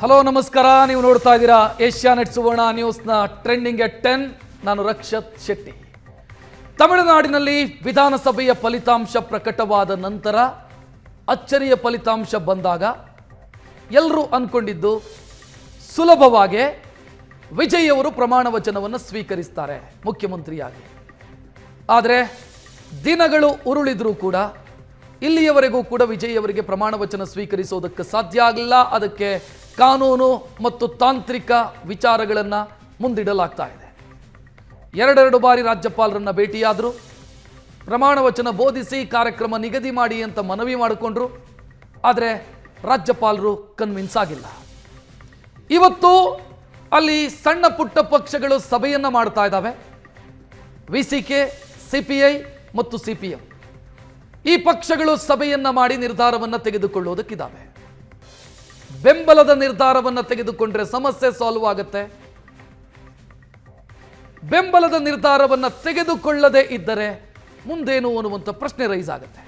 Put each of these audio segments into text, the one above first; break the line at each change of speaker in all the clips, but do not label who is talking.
Hello ನಮಸ್ಕಾರ. ನೀವು ನೋಡ್ತಾ ಇದ್ದೀರಾ ಏಷ್ಯಾನೆಟ್ ಸುವರ್ಣ ನ್ಯೂಸ್ನ ಟ್ರೆಂಡಿಂಗ್ ಎಟ್ 10. ನಾನು ರಕ್ಷತ್ ಶೆಟ್ಟಿ. ತಮಿಳುನಾಡಿನಲ್ಲಿ ವಿಧಾನಸಭೆಯ ಫಲಿತಾಂಶ ಪ್ರಕಟವಾದ ನಂತರ ಅಚ್ಚರಿಯ ಫಲಿತಾಂಶ ಬಂದಾಗ ಎಲ್ಲರೂ ಅಂದ್ಕೊಂಡಿದ್ದು ಸುಲಭವಾಗಿ ವಿಜಯ್ ಅವರು ಪ್ರಮಾಣ ವಚನವನ್ನು ಸ್ವೀಕರಿಸ್ತಾರೆ ಮುಖ್ಯಮಂತ್ರಿಯಾಗಿ. ಆದರೆ ದಿನಗಳು ಉರುಳಿದ್ರೂ ಕೂಡ ಇಲ್ಲಿಯವರೆಗೂ ಕೂಡ ವಿಜಯ್ ಅವರಿಗೆ ಪ್ರಮಾಣ ವಚನ ಸ್ವೀಕರಿಸೋದಕ್ಕೆ ಸಾಧ್ಯ ಆಗಲಿಲ್ಲ. ಅದಕ್ಕೆ ಕಾನೂನು ಮತ್ತು ತಾಂತ್ರಿಕ ವಿಚಾರಗಳನ್ನು ಮುಂದಿಡಲಾಗ್ತಾ ಇದೆ. ಎರಡೆರಡು ಬಾರಿ ರಾಜ್ಯಪಾಲರನ್ನ ಭೇಟಿಯಾದರು, ಪ್ರಮಾಣ ವಚನ ಬೋಧಿಸಿ ಕಾರ್ಯಕ್ರಮ ನಿಗದಿ ಮಾಡಿ ಅಂತ ಮನವಿ ಮಾಡಿಕೊಂಡ್ರು. ಆದರೆ ರಾಜ್ಯಪಾಲರು ಕನ್ವಿನ್ಸ್ ಆಗಿಲ್ಲ. ಇವತ್ತು ಅಲ್ಲಿ ಸಣ್ಣ ಪುಟ್ಟ ಪಕ್ಷಗಳು ಸಭೆಯನ್ನು ಮಾಡ್ತಾ ಇದ್ದಾವೆ. ವಿಸಿಕೆ, ಸಿಪಿಐ ಮತ್ತು ಸಿಪಿಎಂ ಈ ಪಕ್ಷಗಳು ಸಭೆಯನ್ನ ಮಾಡಿ ನಿರ್ಧಾರವನ್ನು ತೆಗೆದುಕೊಳ್ಳೋದಕ್ಕಿದ್ದಾವೆ. ಬೆಂಬಲದ ನಿರ್ಧಾರವನ್ನು ತೆಗೆದುಕೊಂಡ್ರೆ ಸಮಸ್ಯೆ ಸಾಲ್ವ್ ಆಗುತ್ತೆ. ಬೆಂಬಲದ ನಿರ್ಧಾರವನ್ನು ತೆಗೆದುಕೊಳ್ಳದೆ ಇದ್ದರೆ ಮುಂದೇನು ಅನ್ನುವಂಥ ಪ್ರಶ್ನೆ ರೈಸ್ ಆಗುತ್ತೆ.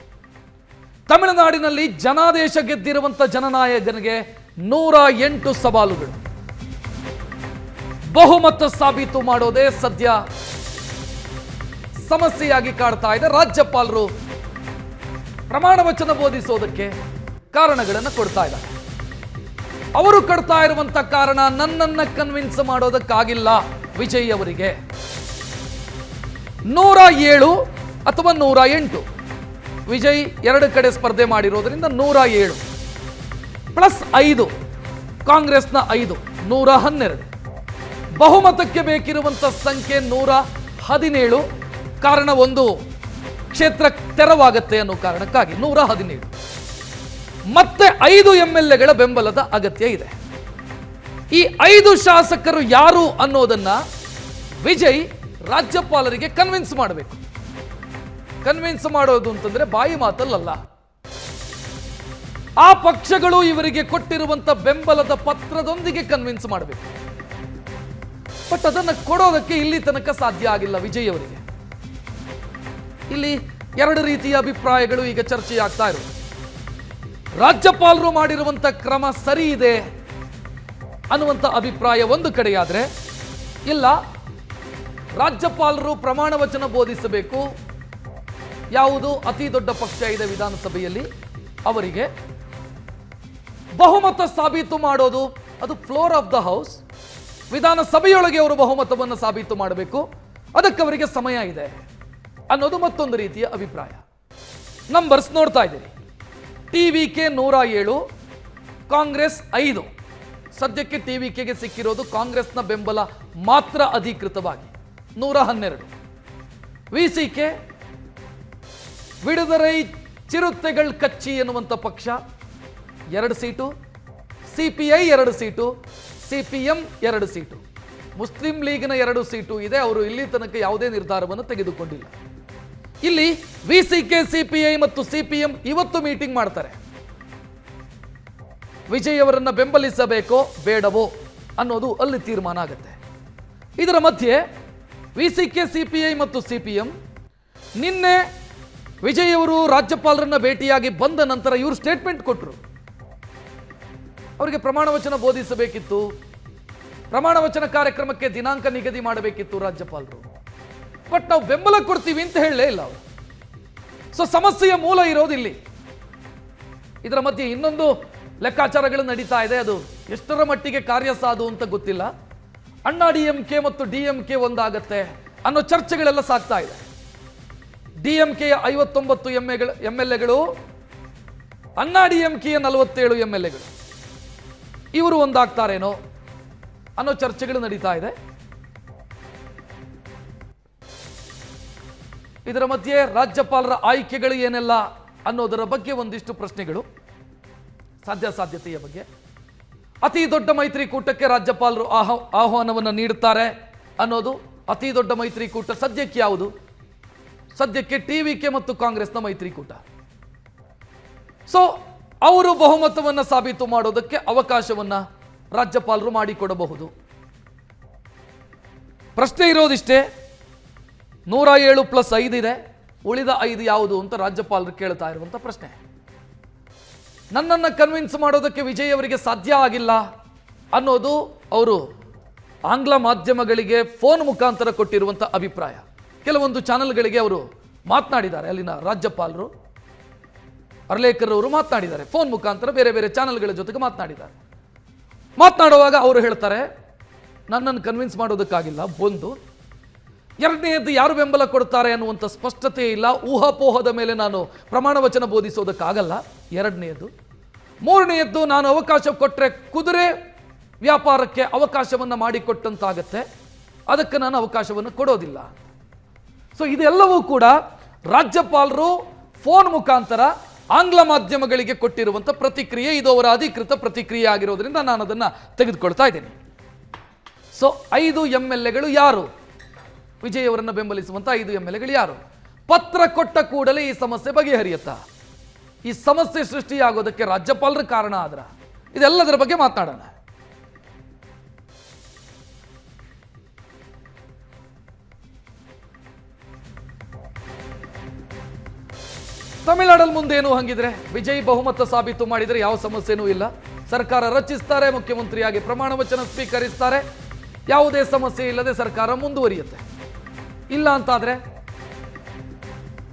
ತಮಿಳುನಾಡಿನಲ್ಲಿ ಜನಾದೇಶ ಗೆದ್ದಿರುವಂಥ ಜನನಾಯಕನಿಗೆ 108 ಸವಾಲುಗಳು. ಬಹುಮತ ಸಾಬೀತು ಮಾಡೋದೇ ಸದ್ಯ ಸಮಸ್ಯೆಯಾಗಿ ಕಾಡ್ತಾ ಇದೆ. ರಾಜ್ಯಪಾಲರು ಪ್ರಮಾಣ ವಚನ ಬೋಧಿಸೋದಕ್ಕೆ ಕಾರಣಗಳನ್ನು ಕೊಡ್ತಾ ಇದ್ದಾರೆ. ಅವರು ಕೊಡ್ತಾ ಇರುವಂತ ಕಾರಣ ನನ್ನನ್ನ ಕನ್ವಿನ್ಸ್ ಮಾಡೋದಕ್ಕಾಗಿಲ್ಲ ವಿಜಯ್ ಅವರಿಗೆ. 107 ಅಥವಾ 108 ವಿಜಯ್ ಎರಡು ಕಡೆ ಸ್ಪರ್ಧೆ ಮಾಡಿರೋದ್ರಿಂದ 107 ಪ್ಲಸ್ 5 ಕಾಂಗ್ರೆಸ್ನ 5 112. ಬಹುಮತಕ್ಕೆ ಬೇಕಿರುವಂತ ಸಂಖ್ಯೆ 117. ಕಾರಣ ಒಂದು ಕ್ಷೇತ್ರ ತೆರವಾಗತ್ತೆ ಅನ್ನೋ ಕಾರಣಕ್ಕಾಗಿ 117 ಮತ್ತೆ 5 MLAಗಳ ಬೆಂಬಲದ ಅಗತ್ಯ ಇದೆ. ಈ 5 ಶಾಸಕರು ಯಾರು ಅನ್ನೋದನ್ನ ವಿಜಯ್ ರಾಜ್ಯಪಾಲರಿಗೆ ಕನ್ವಿನ್ಸ್ ಮಾಡಬೇಕು. ಕನ್ವಿನ್ಸ್ ಮಾಡೋದು ಅಂತಂದ್ರೆ ಬಾಯಿ ಮಾತಲ್ಲ. ಆ ಪಕ್ಷಗಳು ಇವರಿಗೆ ಕೊಟ್ಟಿರುವಂತ ಬೆಂಬಲದ ಪತ್ರದೊಂದಿಗೆ ಕನ್ವಿನ್ಸ್ ಮಾಡಬೇಕು. ಬಟ್ ಅದನ್ನು ಕೊಡೋದಕ್ಕೆ ಇಲ್ಲಿ ತನಕ ಸಾಧ್ಯ ಆಗಿಲ್ಲ ವಿಜಯ್ ಅವರಿಗೆ. ಇಲ್ಲಿ ಎರಡು ರೀತಿಯ ಅಭಿಪ್ರಾಯಗಳು ಈಗ ಚರ್ಚೆಯಾಗ್ತಾ ಇರೋದು. ರಾಜ್ಯಪಾಲರು ಮಾಡಿರುವಂತ ಕ್ರಮ ಸರಿ ಇದೆ ಅನ್ನುವಂಥ ಅಭಿಪ್ರಾಯ ಒಂದು ಕಡೆಯಾದ್ರೆ, ಇಲ್ಲ ರಾಜ್ಯಪಾಲರು ಪ್ರಮಾಣ ವಚನ ಬೋಧಿಸಬೇಕು, ಯಾವುದು ಅತಿ ದೊಡ್ಡ ಪಕ್ಷ ಇದೆ ವಿಧಾನಸಭೆಯಲ್ಲಿ ಅವರಿಗೆ ಬಹುಮತ ಸಾಬೀತು ಮಾಡೋದು ಅದು ಫ್ಲೋರ್ ಆಫ್ ದ ಹೌಸ್. ವಿಧಾನಸಭೆಯೊಳಗೆ ಅವರು ಬಹುಮತವನ್ನು ಸಾಬೀತು ಮಾಡಬೇಕು, ಅದಕ್ಕೆ ಅವರಿಗೆ ಸಮಯ ಇದೆ ಅನ್ನೋದು ಮತ್ತೊಂದು ರೀತಿಯ ಅಭಿಪ್ರಾಯ. ನಂಬರ್ಸ್ ನೋಡ್ತಾ ಇದ್ದೀರಿ. ಟಿವಿಕೆ 107, ಕಾಂಗ್ರೆಸ್ 5. ಸದ್ಯಕ್ಕೆ ಟಿವಿಕೆಗೆ ಸಿಕ್ಕಿರೋದು ಕಾಂಗ್ರೆಸ್ನ ಬೆಂಬಲ ಮಾತ್ರ ಅಧಿಕೃತವಾಗಿ 112. ವಿಸಿಕೆ ವಿಡುದರೈ ಚಿರುತೆಗಳ್ ಕಚ್ಚಿ ಎನ್ನುವಂಥ ಪಕ್ಷ 2 seat, CPI 2 seat, CPM 2 seat, Muslim ಲೀಗ್ನ 2 ಸೀಟು ಇದೆ. ಅವರು ಇಲ್ಲಿ ತನಕ ಯಾವುದೇ ನಿರ್ಧಾರವನ್ನು ತೆಗೆದುಕೊಂಡಿಲ್ಲ. ಇಲ್ಲಿ ವಿಸಿಕೆ, ಸಿಪಿಐ ಮತ್ತು ಸಿಪಿಎಂ ಇವತ್ತು ಮೀಟಿಂಗ್ ಮಾಡ್ತಾರೆ. ವಿಜಯ್ ಅವರನ್ನ ಬೆಂಬಲಿಸಬೇಕೋ ಬೇಡವೋ ಅನ್ನೋದು ಅಲ್ಲಿ ತೀರ್ಮಾನ ಆಗುತ್ತೆ. ಇದರ ಮಧ್ಯೆ ವಿಸಿಕೆ, ಸಿಪಿಐ ಮತ್ತು ಸಿಪಿಎಂ ನಿನ್ನೆ ವಿಜಯ್ ಅವರು ರಾಜ್ಯಪಾಲರನ್ನ ಭೇಟಿಯಾಗಿ ಬಂದ ನಂತರ ಇವರು ಸ್ಟೇಟ್ಮೆಂಟ್ ಕೊಟ್ಟರು. ಅವರಿಗೆ ಪ್ರಮಾಣ ವಚನ ಬೋಧಿಸಬೇಕಿತ್ತು, ಪ್ರಮಾಣ ವಚನ ಕಾರ್ಯಕ್ರಮಕ್ಕೆ ದಿನಾಂಕ ನಿಗದಿ ಮಾಡಬೇಕಿತ್ತು ರಾಜ್ಯಪಾಲರು. ಬಟ್ ನಾವು ಬೆಂಬಲ ಕೊಡ್ತೀವಿ ಅಂತ ಹೇಳಲೇ ಇಲ್ಲ ಅವರು. ಸೊ ಸಮಸ್ಯೆಯ ಮೂಲ ಇರೋದು ಇಲ್ಲಿ. ಇದರ ಮಧ್ಯೆ ಇನ್ನೊಂದು ಲೆಕ್ಕಾಚಾರಗಳು ನಡೀತಾ ಇದೆ. ಅದು ಎಷ್ಟರ ಮಟ್ಟಿಗೆ ಕಾರ್ಯಸಾಧು ಅಂತ ಗೊತ್ತಿಲ್ಲ. ಅಣ್ಣಾ ಡಿಎಂಕೆ ಮತ್ತು ಡಿಎಂಕೆ ಒಂದಾಗತ್ತೆ ಅನ್ನೋ ಚರ್ಚೆಗಳೆಲ್ಲ ಸಾಗ್ತಾ ಇದೆ. ಡಿಎಂಕೆಯ 59 MLAಗಳು, ಅಣ್ಣಾ ಡಿಎಂಕೆಯ 47 MLAಗಳು, ಇವರು ಒಂದಾಗ್ತಾರೇನೋ ಅನ್ನೋ ಚರ್ಚೆಗಳು ನಡೀತಾ ಇದೆ. ಇದರ ಮಧ್ಯೆ ರಾಜ್ಯಪಾಲರ ಆಯ್ಕೆಗಳು ಏನೆಲ್ಲ ಅನ್ನೋದರ ಬಗ್ಗೆ ಒಂದಿಷ್ಟು ಪ್ರಶ್ನೆಗಳು, ಸಾಧ್ಯತೆಯ ಬಗ್ಗೆ. ಅತಿ ದೊಡ್ಡ ಮೈತ್ರಿಕೂಟಕ್ಕೆ ರಾಜ್ಯಪಾಲರು ಆಹ್ವಾನವನ್ನು ನೀಡುತ್ತಾರೆ ಅನ್ನೋದು. ಅತಿ ದೊಡ್ಡ ಮೈತ್ರಿಕೂಟ ಸದ್ಯಕ್ಕೆ ಯಾವುದು? ಸದ್ಯಕ್ಕೆ ಟಿವಿಕೆ ಮತ್ತು ಕಾಂಗ್ರೆಸ್ನ ಮೈತ್ರಿಕೂಟ. ಸೊ ಅವರು ಬಹುಮತವನ್ನು ಸಾಬೀತು ಮಾಡೋದಕ್ಕೆ ಅವಕಾಶವನ್ನ ರಾಜ್ಯಪಾಲರು ಮಾಡಿಕೊಡಬಹುದು. ಪ್ರಶ್ನೆ ಇರೋದಿಷ್ಟೇ, 107 ಪ್ಲಸ್ 5 ಇದೆ, ಉಳಿದ 5 ಯಾವುದು ಅಂತ ರಾಜ್ಯಪಾಲರು ಕೇಳ್ತಾ ಇರುವಂತ ಪ್ರಶ್ನೆ. ನನ್ನನ್ನು ಕನ್ವಿನ್ಸ್ ಮಾಡೋದಕ್ಕೆ ವಿಜಯ್ ಅವರಿಗೆ ಸಾಧ್ಯ ಆಗಿಲ್ಲ ಅನ್ನೋದು ಅವರು ಆಂಗ್ಲ ಮಾಧ್ಯಮಗಳಿಗೆ ಫೋನ್ ಮುಖಾಂತರ ಕೊಟ್ಟಿರುವಂಥ ಅಭಿಪ್ರಾಯ. ಕೆಲವೊಂದು ಚಾನೆಲ್ಗಳಿಗೆ ಅವರು ಮಾತನಾಡಿದ್ದಾರೆ, ಅಲ್ಲಿನ ರಾಜ್ಯಪಾಲರು ಅರ್ಲೇಕರ್ ಅವರು ಮಾತನಾಡಿದ್ದಾರೆ, ಫೋನ್ ಮುಖಾಂತರ ಬೇರೆ ಬೇರೆ ಚಾನೆಲ್ಗಳ ಜೊತೆಗೆ ಮಾತನಾಡಿದ್ದಾರೆ. ಮಾತನಾಡುವಾಗ ಅವರು ಹೇಳ್ತಾರೆ, ನನ್ನನ್ನು ಕನ್ವಿನ್ಸ್ ಮಾಡೋದಕ್ಕಾಗಿಲ್ಲ. ಒಂದು, ಎರಡನೆಯದ್ದು ಯಾರು ಬೆಂಬಲ ಕೊಡ್ತಾರೆ ಅನ್ನುವಂಥ ಸ್ಪಷ್ಟತೆ ಇಲ್ಲ, ಊಹಾಪೋಹದ ಮೇಲೆ ನಾನು ಪ್ರಮಾಣ ವಚನ ಬೋಧಿಸೋದಕ್ಕಾಗಲ್ಲ. ಎರಡನೆಯದ್ದು. ಮೂರನೆಯದ್ದು, ನಾನು ಅವಕಾಶ ಕೊಟ್ಟರೆ ಕುದುರೆ ವ್ಯಾಪಾರಕ್ಕೆ ಅವಕಾಶವನ್ನು ಮಾಡಿಕೊಟ್ಟಂತಾಗತ್ತೆ, ಅದಕ್ಕೆ ನಾನು ಅವಕಾಶವನ್ನು ಕೊಡೋದಿಲ್ಲ. ಸೊ ಇದೆಲ್ಲವೂ ಕೂಡ ರಾಜ್ಯಪಾಲರು ಫೋನ್ ಮುಖಾಂತರ ಆಂಗ್ಲ ಮಾಧ್ಯಮಗಳಿಗೆ ಕೊಟ್ಟಿರುವಂಥ ಪ್ರತಿಕ್ರಿಯೆ. ಇದು ಅವರ ಅಧಿಕೃತ ಪ್ರತಿಕ್ರಿಯೆ ಆಗಿರೋದ್ರಿಂದ ನಾನು ಅದನ್ನು ತೆಗೆದುಕೊಳ್ತಾ ಇದ್ದೀನಿ. ಸೊ 5 MLAಗಳು ಯಾರು? ವಿಜಯ್ ಅವರನ್ನು ಬೆಂಬಲಿಸುವಂಥ 5 MLAಗಳು ಯಾರು? ಪತ್ರ ಕೊಟ್ಟ ಕೂಡಲೇ ಈ ಸಮಸ್ಯೆ ಬಗೆಹರಿಯುತ್ತಾ? ಈ ಸಮಸ್ಯೆ ಸೃಷ್ಟಿಯಾಗೋದಕ್ಕೆ ರಾಜ್ಯಪಾಲರ ಕಾರಣ ಆದ್ರ? ಇದೆಲ್ಲದರ ಬಗ್ಗೆ ಮಾತನಾಡೋಣ. ತಮಿಳುನಾಡಲ್ಲಿ ಮುಂದೇನು ಹಂಗಿದ್ರೆ ವಿಜಯ್ ಬಹುಮತ ಸಾಬೀತು ಮಾಡಿದರೆ ಯಾವ ಸಮಸ್ಯೆನೂ ಇಲ್ಲ. ಸರ್ಕಾರ ರಚಿಸ್ತಾರೆ, ಮುಖ್ಯಮಂತ್ರಿಯಾಗಿ ಪ್ರಮಾಣ ವಚನ ಸ್ವೀಕರಿಸ್ತಾರೆ, ಯಾವುದೇ ಸಮಸ್ಯೆ ಇಲ್ಲದೆ ಸರ್ಕಾರ ಮುಂದುವರಿಯುತ್ತೆ. ಇಲ್ಲ ಅಂತಾದ್ರೆ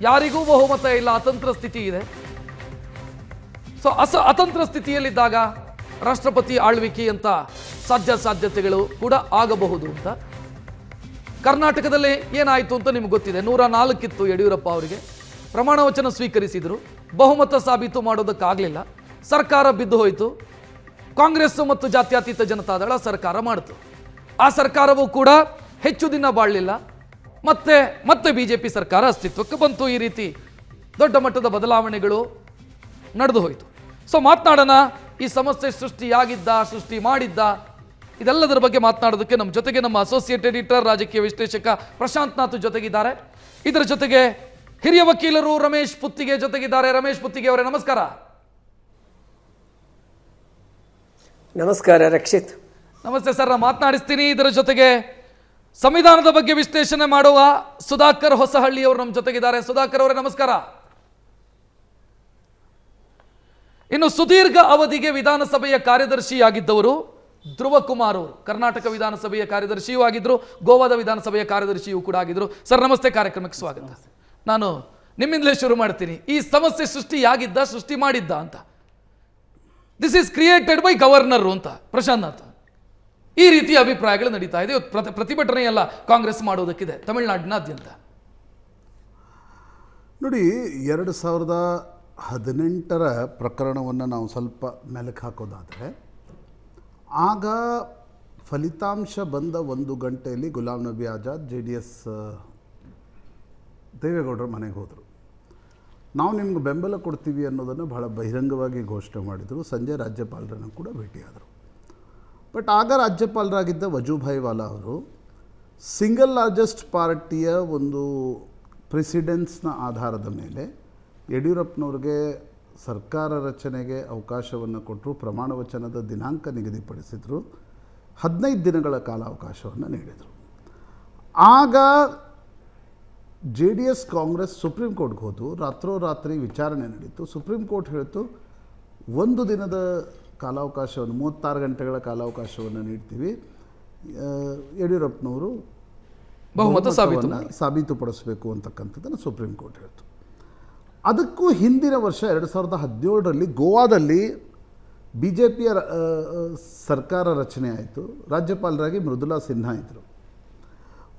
ಯಾರಿಗೂ ಬಹುಮತ ಇಲ್ಲ, ಅತಂತ್ರ ಸ್ಥಿತಿ ಇದೆ. ಸೊ ಅತಂತ್ರ ಸ್ಥಿತಿಯಲ್ಲಿದ್ದಾಗ ರಾಷ್ಟ್ರಪತಿ ಆಳ್ವಿಕೆ ಅಂತ ಸಾಧ್ಯತೆಗಳು ಕೂಡ ಆಗಬಹುದು ಅಂತ. ಕರ್ನಾಟಕದಲ್ಲಿ ಏನಾಯಿತು ಅಂತ ನಿಮ್ಗೆ ಗೊತ್ತಿದೆ. 104 ಇತ್ತು ಯಡಿಯೂರಪ್ಪ ಅವರಿಗೆ, ಪ್ರಮಾಣ ವಚನ ಸ್ವೀಕರಿಸಿದರು, ಬಹುಮತ ಸಾಬೀತು ಮಾಡೋದಕ್ಕಾಗಲಿಲ್ಲ, ಸರ್ಕಾರ ಬಿದ್ದು ಹೋಯಿತು. ಕಾಂಗ್ರೆಸ್ ಮತ್ತು ಜಾತ್ಯತೀತ ಜನತಾದಳ ಸರ್ಕಾರ ಮಾಡಿತು. ಆ ಸರ್ಕಾರವೂ ಕೂಡ ಹೆಚ್ಚು ದಿನ ಬಾಳಲಿಲ್ಲ, ಮತ್ತೆ BJP ಸರ್ಕಾರ ಅಸ್ತಿತ್ವಕ್ಕೆ ಬಂತು. ಈ ರೀತಿ ದೊಡ್ಡ ಮಟ್ಟದ ಬದಲಾವಣೆಗಳು ನಡೆದು ಹೋಯಿತು. ಸೊ ಮಾತನಾಡೋಣ, ಈ ಸಮಸ್ಯೆ ಸೃಷ್ಟಿ ಮಾಡಿದ್ದ, ಇದೆಲ್ಲದರ ಬಗ್ಗೆ ಮಾತನಾಡೋದಕ್ಕೆ ನಮ್ಮ ಜೊತೆಗೆ ನಮ್ಮ ಅಸೋಸಿಯೇಟ್ ಎಡಿಟರ್ ರಾಜಕೀಯ ವಿಶ್ಲೇಷಕ ಪ್ರಶಾಂತ್ ನಾಥ್ ಜೊತೆಗಿದ್ದಾರೆ. ಇದರ ಜೊತೆಗೆ ಹಿರಿಯ ವಕೀಲರು ರಮೇಶ್ ಪುತ್ತಿಗೆ ಜೊತೆಗಿದ್ದಾರೆ. ರಮೇಶ್ ಪುತ್ತಿಗೆ ಅವರೇ ನಮಸ್ಕಾರ.
ನಮಸ್ಕಾರ ರಕ್ಷಿತ್.
ನಮಸ್ತೆ ಸರ್, ನಾನು ಮಾತನಾಡಿಸ್ತೀನಿ. ಇದರ ಜೊತೆಗೆ ಸಂವಿಧಾನದ ಬಗ್ಗೆ ವಿಶ್ಲೇಷಣೆ ಮಾಡುವ ಸುಧಾಕರ್ ಹೊಸಹಳ್ಳಿ ಅವರು ನಮ್ಮ ಜೊತೆಗಿದ್ದಾರೆ. ಸುಧಾಕರ್ ಅವರೇ ನಮಸ್ಕಾರ. ಇನ್ನು ಸುದೀರ್ಘ ಅವಧಿಗೆ ವಿಧಾನಸಭೆಯ ಕಾರ್ಯದರ್ಶಿಯಾಗಿದ್ದವರು ಧ್ರುವ ಕುಮಾರ್ ಅವರು ಕರ್ನಾಟಕ ವಿಧಾನಸಭೆಯ ಕಾರ್ಯದರ್ಶಿಯೂ ಆಗಿದ್ರು, ಗೋವಾದ ವಿಧಾನಸಭೆಯ ಕಾರ್ಯದರ್ಶಿಯೂ ಕೂಡ ಆಗಿದ್ರು. ಸರ್ ನಮಸ್ತೆ, ಕಾರ್ಯಕ್ರಮಕ್ಕೆ ಸ್ವಾಗತ. ನಾನು ನಿಮ್ಮಿಂದಲೇ ಶುರು ಮಾಡ್ತೀನಿ. ಈ ಸಮಸ್ಯೆ ಸೃಷ್ಟಿ ಮಾಡಿದ್ದ ಅಂತ, this is created by governor ಅಂತ ಪ್ರಶಾಂತ್ ನಾಥ್, ಈ ರೀತಿಯ ಅಭಿಪ್ರಾಯಗಳು ನಡೀತಾ ಇದೆ. ಪ್ರತಿಭಟನೆ ಎಲ್ಲ ಕಾಂಗ್ರೆಸ್ ಮಾಡೋದಕ್ಕಿದೆ ತಮಿಳುನಾಡಿನಾದ್ಯಂತ.
ನೋಡಿ, 2018ರ ಪ್ರಕರಣವನ್ನು ನಾವು ಸ್ವಲ್ಪ ಮೆಲುಕು ಹಾಕೋದಾದರೆ, ಆಗ ಫಲಿತಾಂಶ ಬಂದ 1 ಗಂಟೆಯಲ್ಲಿ ಗುಲಾಂ ನಬಿ ಆಜಾದ್ JDS ದೇವೇಗೌಡರ ಮನೆಗೆ ಹೋದರು. ನಾವು ನಿಮ್ಗೆ ಬೆಂಬಲ ಕೊಡ್ತೀವಿ ಅನ್ನೋದನ್ನು ಬಹಳ ಬಹಿರಂಗವಾಗಿ ಘೋಷಣೆ ಮಾಡಿದರು. ಸಂಜೆ ರಾಜ್ಯಪಾಲರನ್ನು ಕೂಡ ಭೇಟಿಯಾದರು. ಬಟ್ ಆಗ ರಾಜ್ಯಪಾಲರಾಗಿದ್ದ ವಜೂಭಾಯಿ ವಾಲಾ ಅವರು ಸಿಂಗಲ್ ಲಾರ್ಜೆಸ್ಟ್ ಪಾರ್ಟಿಯ ಒಂದು ಪ್ರೆಸಿಡೆನ್ಸ್ನ ಆಧಾರದ ಮೇಲೆ ಯಡಿಯೂರಪ್ಪನವ್ರಿಗೆ ಸರ್ಕಾರ ರಚನೆಗೆ ಅವಕಾಶವನ್ನು ಕೊಟ್ಟರು, ಪ್ರಮಾಣ ವಚನದ ದಿನಾಂಕ ನಿಗದಿಪಡಿಸಿದರು, 15 ದಿನಗಳ ಕಾಲಾವಕಾಶವನ್ನು ನೀಡಿದರು. ಆಗ JDS ಕಾಂಗ್ರೆಸ್ ಸುಪ್ರೀಂ ಕೋರ್ಟ್ಗೆ ಹೋದು ರಾತ್ರೋರಾತ್ರಿ ವಿಚಾರಣೆ ನಡೀತು. ಸುಪ್ರೀಂ ಕೋರ್ಟ್ ಹೇಳ್ತು, 1 ದಿನದ ಕಾಲಾವಕಾಶವನ್ನು, 36 ಗಂಟೆಗಳ ಕಾಲಾವಕಾಶವನ್ನು ನೀಡ್ತೀವಿ, ಯಡಿಯೂರಪ್ಪನವರು ಬಹುಮತವನ್ನು ಸಾಬೀತುಪಡಿಸಬೇಕು ಅಂತಕ್ಕಂಥದ್ದನ್ನು ಸುಪ್ರೀಂ ಕೋರ್ಟ್ ಹೇಳ್ತು. ಅದಕ್ಕೂ ಹಿಂದಿನ ವರ್ಷ 2017ರಲ್ಲಿ ಗೋವಾದಲ್ಲಿ BJPಯ ಸರ್ಕಾರ ರಚನೆ ಆಯಿತು. ರಾಜ್ಯಪಾಲರಾಗಿ ಮೃದುಲಾ ಸಿನ್ಹಾ ಇದ್ದರು.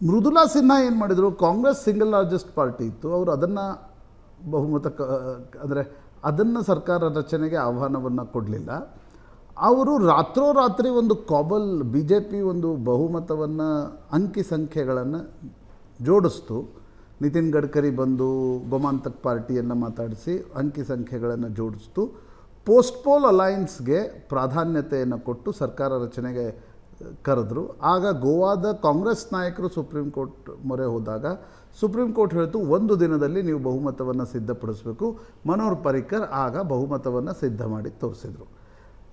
ಮೃದುಲಾ ಸಿನ್ಹಾ ಏನು ಮಾಡಿದರು, ಕಾಂಗ್ರೆಸ್ ಸಿಂಗಲ್ ಲಾರ್ಜೆಸ್ಟ್ ಪಾರ್ಟಿ ಇತ್ತು, ಅವರು ಅದನ್ನು ಅಂದರೆ ಅದನ್ನು ಸರ್ಕಾರ ರಚನೆಗೆ ಆಹ್ವಾನವನ್ನು ಕೊಡಲಿಲ್ಲ. ಅವರು ರಾತ್ರೋರಾತ್ರಿ ಒಂದು BJP ಒಂದು ಬಹುಮತವನ್ನು ಅಂಕಿ ಸಂಖ್ಯೆಗಳನ್ನು ಜೋಡಿಸ್ತು. ನಿತಿನ್ ಗಡ್ಕರಿ ಬಂದು ಗೋಮಾಂತಕ್ ಪಾರ್ಟಿಯನ್ನು ಮಾತಾಡಿಸಿ ಅಂಕಿ ಸಂಖ್ಯೆಗಳನ್ನು ಜೋಡಿಸ್ತು. ಪೋಸ್ಟ್ಪೋಲ್ ಅಲೈನ್ಸ್ಗೆ ಪ್ರಾಧಾನ್ಯತೆಯನ್ನು ಕೊಟ್ಟು ಸರ್ಕಾರ ರಚನೆಗೆ ಕರೆದ್ರು. ಆಗ ಗೋವಾದ ಕಾಂಗ್ರೆಸ್ ನಾಯಕರು ಸುಪ್ರೀಂ ಕೋರ್ಟ್ ಮೊರೆ ಹೋದಾಗ ಸುಪ್ರೀಂ ಕೋರ್ಟ್ ಹೇಳ್ತು, 1 ದಿನದಲ್ಲಿ ನೀವು ಬಹುಮತವನ್ನು ಸಿದ್ಧಪಡಿಸಬೇಕು. ಮನೋಹರ್ ಪರಿಕ್ಕರ್ ಆಗ ಬಹುಮತವನ್ನು ಸಿದ್ಧ ಮಾಡಿ ತೋರಿಸಿದರು.